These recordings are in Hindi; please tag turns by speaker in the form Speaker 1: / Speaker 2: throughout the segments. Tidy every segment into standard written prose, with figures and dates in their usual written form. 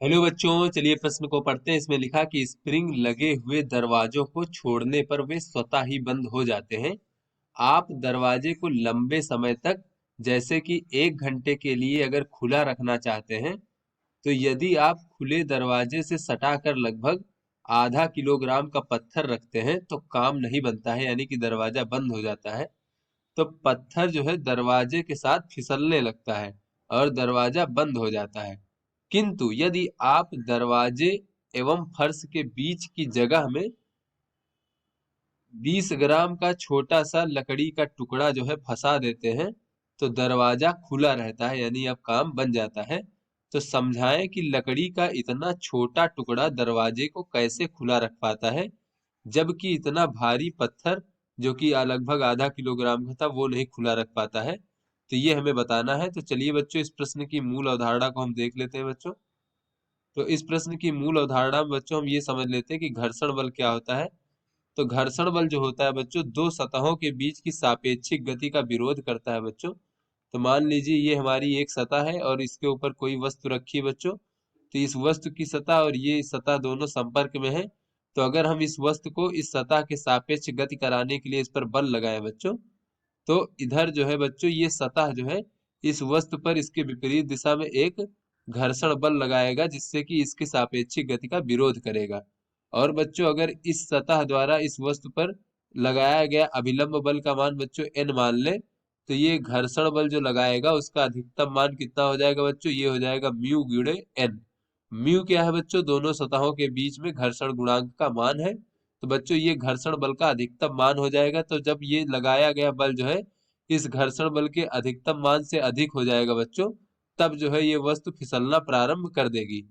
Speaker 1: हेलो बच्चों, चलिए प्रश्न को पढ़ते हैं। इसमें लिखा कि स्प्रिंग लगे हुए दरवाजों को छोड़ने पर वे स्वतः ही बंद हो जाते हैं। आप दरवाजे को लंबे समय तक, जैसे कि 1 घंटे के लिए अगर खुला रखना चाहते हैं, तो यदि आप खुले दरवाजे से सटाकर लगभग आधा किलोग्राम का पत्थर रखते हैं तो काम नहीं बनता है, यानी कि दरवाजा बंद हो जाता है। तो पत्थर जो है दरवाजे के साथ फिसलने लगता है और दरवाजा बंद हो जाता है। किंतु यदि आप दरवाजे एवं फर्श के बीच की जगह में 20 ग्राम का छोटा सा लकड़ी का टुकड़ा जो है फंसा देते हैं तो दरवाजा खुला रहता है, यानी अब काम बन जाता है। तो समझाएं कि लकड़ी का इतना छोटा टुकड़ा दरवाजे को कैसे खुला रख पाता है, जबकि इतना भारी पत्थर जो कि लगभग आधा किलोग्राम का था वो नहीं खुला रख पाता है। तो ये हमें बताना है। तो चलिए बच्चों, इस प्रश्न की मूल अवधारणा को हम देख लेते हैं बच्चों। तो इस प्रश्न की मूल अवधारणा में बच्चों हम ये समझ लेते हैं कि घर्षण बल क्या होता है। तो घर्षण बल जो होता है बच्चों, दो सतहों के बीच की सापेक्षिक गति का विरोध करता है बच्चों। तो मान लीजिए ये हमारी एक सतह है और इसके ऊपर कोई वस्तु रखी है बच्चों। तो इस वस्तु की सतह और ये सतह दोनों संपर्क में है। तो अगर हम इस वस्तु को इस सतह के सापेक्ष गति कराने के लिए इस पर बल लगाए बच्चों, तो इधर जो है बच्चों ये सतह जो है इस वस्तु पर इसके विपरीत दिशा में एक घर्षण बल लगाएगा, जिससे कि इसकी सापेक्षिक गति का विरोध करेगा। और बच्चों अगर इस सतह द्वारा इस वस्तु पर लगाया गया अभिलंब बल का मान बच्चों n मान ले, तो ये घर्षण बल जो लगाएगा उसका अधिकतम मान कितना हो जाएगा बच्चों? ये हो जाएगा म्यू गुणे n। म्यू क्या है बच्चों? दोनों सतहों के बीच में घर्षण गुणांक का मान है। तो बच्चों ये घर्षण बल का अधिकतम मान हो जाएगा। तो जब ये लगाया गया बल जो है इस घर्षण बल के अधिकतम मान से अधिक हो जाएगा बच्चों, तब जो है ये वस्तु फिसलना प्रारंभ कर देगी।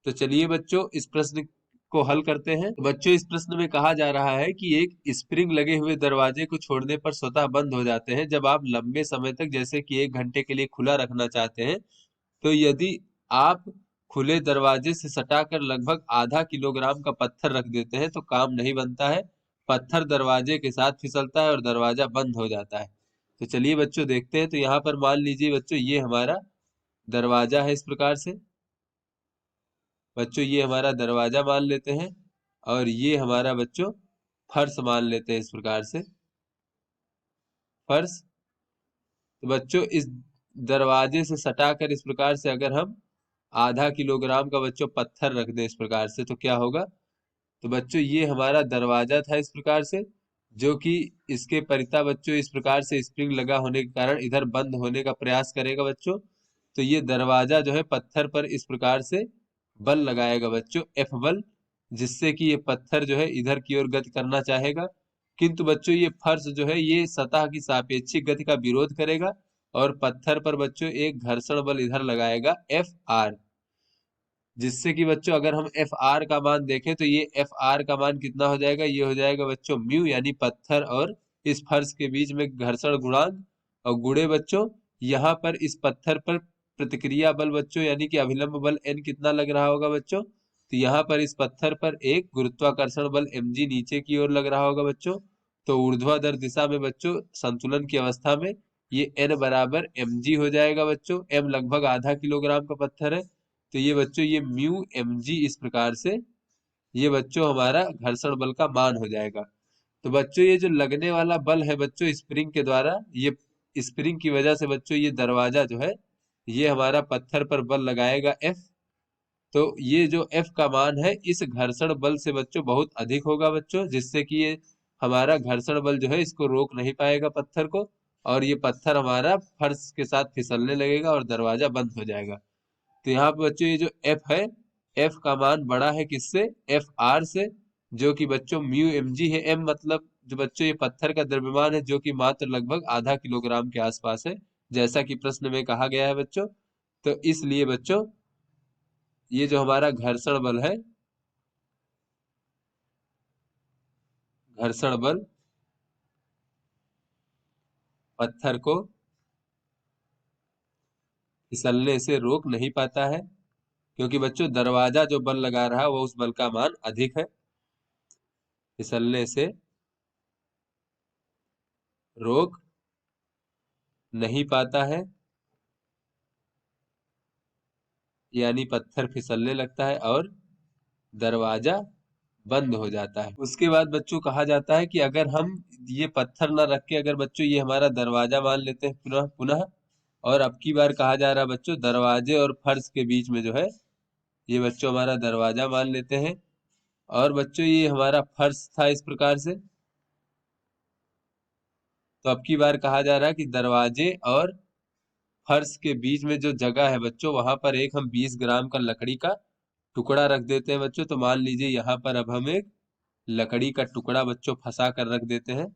Speaker 1: तो चलिए बच्चों इस प्रश्न को हल करते हैं। तो बच्चों इस प्रश्न में कहा जा रहा है कि एक स्प्रिंग लगे हुए दरवाजे को छोड़ने पर स्वतः बंद हो जाते हैं जब आप लंबे समय तक, जैसे कि 1 घंटे के लिए खुला रखना चाहते हैं। तो यदि आप खुले दरवाजे से सटाकर लगभग आधा किलोग्राम का पत्थर रख देते हैं तो काम नहीं बनता है। पत्थर दरवाजे के साथ फिसलता है और दरवाजा बंद हो जाता है। तो चलिए बच्चों देखते हैं। तो यहाँ पर मान लीजिए बच्चों ये हमारा दरवाजा है इस प्रकार से। बच्चों ये हमारा दरवाजा मान लेते हैं और ये हमारा बच्चों फर्श मान लेते हैं इस प्रकार से, फर्श। तो बच्चों इस दरवाजे से सटाकर इस प्रकार से अगर हम आधा किलोग्राम का बच्चों पत्थर रख दें इस प्रकार से तो क्या होगा? तो बच्चों ये हमारा दरवाजा था इस प्रकार से, जो कि इसके परिता बच्चों इस प्रकार से स्प्रिंग लगा होने के कारण इधर बंद होने का प्रयास करेगा बच्चों। तो ये दरवाजा जो है पत्थर पर इस प्रकार से बल लगाएगा बच्चों, एफ बल, जिससे कि ये पत्थर जो है इधर की ओर गति करना चाहेगा। किंतु बच्चों ये फर्श जो है ये सतह की सापेक्षिक गति का विरोध करेगा और पत्थर पर बच्चों एक घर्षण बल इधर लगाएगा एफ आर, जिससे कि बच्चों अगर हम एफ आर का मान देखें तो ये एफ आर का मान कितना हो जाएगा? ये हो जाएगा बच्चों म्यू, यानी पत्थर और इस फर्श के बीच में घर्षण गुणांक और गुणे बच्चों यहाँ पर इस पत्थर पर प्रतिक्रिया बल बच्चों, यानी कि अभिलंब बल एन कितना लग रहा होगा बच्चों? तो यहाँ पर इस पत्थर पर एक गुरुत्वाकर्षण बल mg नीचे की ओर लग रहा होगा बच्चों। तो ऊर्ध्वाधर दिशा में बच्चों संतुलन की अवस्था में ये n बराबर mg हो जाएगा बच्चों। m लगभग आधा किलोग्राम का पत्थर है। तो ये बच्चों ये म्यू एम जी इस प्रकार से ये बच्चों हमारा घर्षण बल का मान हो जाएगा। तो बच्चों ये जो लगने वाला बल है बच्चों स्प्रिंग के द्वारा, ये स्प्रिंग की वजह से बच्चों ये दरवाजा जो है ये हमारा पत्थर पर बल लगाएगा एफ। तो ये जो एफ का मान है इस घर्षण बल से बच्चों बहुत अधिक होगा बच्चों, जिससे कि ये हमारा घर्षण बल जो है इसको रोक नहीं पाएगा पत्थर को, और ये पत्थर हमारा फर्श के साथ फिसलने लगेगा और दरवाजा बंद हो जाएगा। तो यहाँ पे बच्चों ये जो एफ है, एफ का मान बड़ा है किससे? एफ आर से, जो कि बच्चों म्यू एम जी है। एम मतलब जो बच्चों ये पत्थर का द्रव्यमान है जो कि मात्र लगभग आधा किलोग्राम के आसपास है, जैसा कि प्रश्न में कहा गया है बच्चों। तो इसलिए बच्चों ये जो हमारा घर्षण बल है, घर्षण बल पत्थर को फिसलने से रोक नहीं पाता है, क्योंकि बच्चों दरवाजा जो बल लगा रहा है वो उस बल का मान अधिक है, फिसलने से रोक नहीं पाता है। यानी पत्थर फिसलने लगता है और दरवाजा बंद हो जाता है। उसके बाद बच्चों कहा जाता है कि अगर हम ये पत्थर ना रख के अगर बच्चों ये हमारा दरवाजा मान लेते हैं पुनः पुनः, और अब की बार कहा जा रहा है बच्चों दरवाजे और फर्श के बीच में जो है ये बच्चों हमारा दरवाजा मान लेते हैं, और बच्चों ये हमारा फर्श था इस प्रकार से। तो अब की बार कहा जा रहा है कि दरवाजे और फर्श के बीच में जो जगह है बच्चों वहां पर एक हम 20 ग्राम का लकड़ी का टुकड़ा रख देते हैं बच्चों। तो मान लीजिए यहाँ पर अब हम एक लकड़ी का टुकड़ा बच्चों फंसा कर रख देते हैं।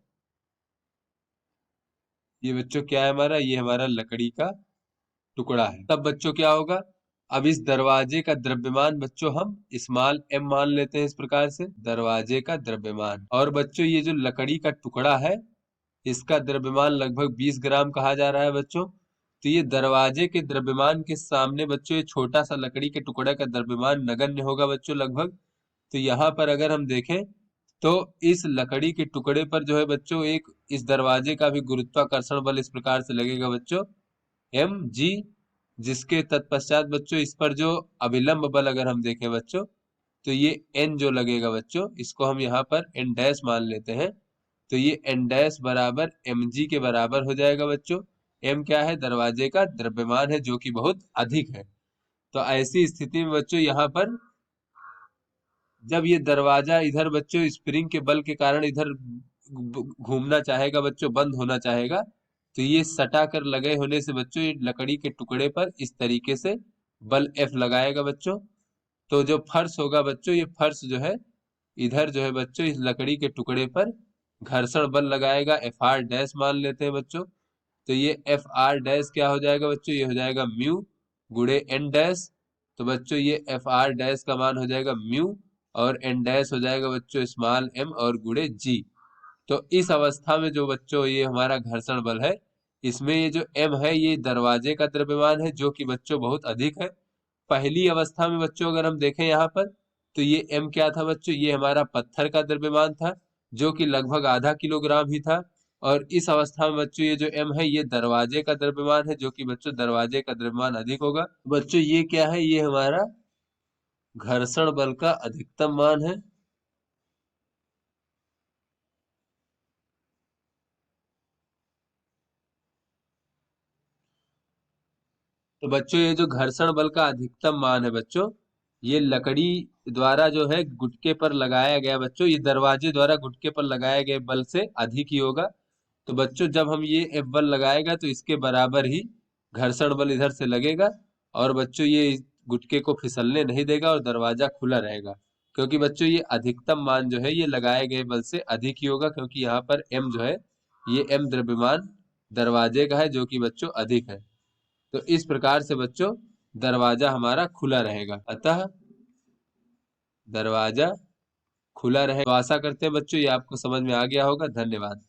Speaker 1: ये बच्चों क्या है हमारा, ये हमारा लकड़ी का टुकड़ा है। तब बच्चों क्या होगा, अब इस दरवाजे का द्रव्यमान बच्चों हम स्मॉल एम मान लेते हैं इस प्रकार से, दरवाजे का द्रव्यमान। और बच्चों ये जो लकड़ी का टुकड़ा है इसका द्रव्यमान लगभग 20 ग्राम कहा जा रहा है बच्चों। तो ये दरवाजे के द्रव्यमान के सामने बच्चों ये छोटा सा लकड़ी के टुकड़े का द्रव्यमान नगण्य होगा बच्चों लगभग। तो यहाँ पर अगर हम देखें तो इस लकड़ी के टुकड़े पर जो है बच्चों एक इस दरवाजे का भी गुरुत्वाकर्षण बल इस प्रकार से लगेगा बच्चों एम जी, जिसके तत्पश्चात बच्चों इस पर जो अभिलंब बल अगर हम देखें बच्चों तो ये एन जो लगेगा बच्चों इसको हम यहाँ पर एन डैश मान लेते हैं। तो ये एन डैश बराबर एम जी के बराबर हो जाएगा बच्चों। एम क्या है, दरवाजे का द्रव्यमान है जो कि बहुत अधिक है। तो ऐसी स्थिति में बच्चों यहाँ पर जब ये दरवाजा इधर बच्चों स्प्रिंग के बल के कारण इधर घूमना चाहेगा बच्चों, बंद होना चाहेगा, तो ये सटा कर लगे होने से बच्चों ये लकड़ी के टुकड़े पर इस तरीके से बल एफ लगाएगा बच्चों। तो जो फर्श होगा बच्चों ये फर्श जो है इधर जो है बच्चों इस लकड़ी के टुकड़े पर घर्षण बल लगाएगा, एफ आर डैश मान लेते हैं बच्चों। तो ये एफ आर डैश क्या हो जाएगा बच्चों, ये हो जाएगा म्यू गुड़े एन डैश। तो बच्चों ये एफ आर डैश का मान हो जाएगा म्यू और एन डैश हो जाएगा बच्चों स्मॉल एम और गुड़े जी। तो इस अवस्था में जो बच्चों ये हमारा घर्षण बल है इसमें ये जो एम है ये दरवाजे का द्रव्यमान है जो कि बच्चों बहुत अधिक है। पहली अवस्था में बच्चों अगर हम देखें यहाँ पर तो ये एम क्या था बच्चों, ये हमारा पत्थर का द्रव्यमान था जो कि लगभग आधा किलोग्राम ही था। और इस अवस्था में बच्चों ये जो एम है ये दरवाजे का द्रव्यमान है जो कि बच्चों दरवाजे का द्रव्यमान अधिक होगा। बच्चों ये क्या है, ये हमारा घर्षण बल का अधिकतम मान है। तो बच्चों ये जो घर्षण बल का अधिकतम मान है बच्चों ये लकड़ी द्वारा जो है गुटके पर लगाया गया बच्चों, ये दरवाजे द्वारा गुटके पर लगाए गए बल से अधिक ही होगा। तो बच्चों जब हम ये एफ बल लगाएगा तो इसके बराबर ही घर्षण बल इधर से लगेगा और बच्चों ये गुटके को फिसलने नहीं देगा और दरवाजा खुला रहेगा। क्योंकि बच्चों ये अधिकतम मान जो है ये लगाए गए बल से अधिक ही होगा क्योंकि यहाँ पर एम जो है ये एम द्रव्यमान दरवाजे का है जो कि बच्चों अधिक है। तो इस प्रकार से बच्चों दरवाजा हमारा खुला रहेगा, अतः दरवाजा खुला रहे। तो आशा करते हैं बच्चों ये आपको समझ में आ गया होगा। धन्यवाद।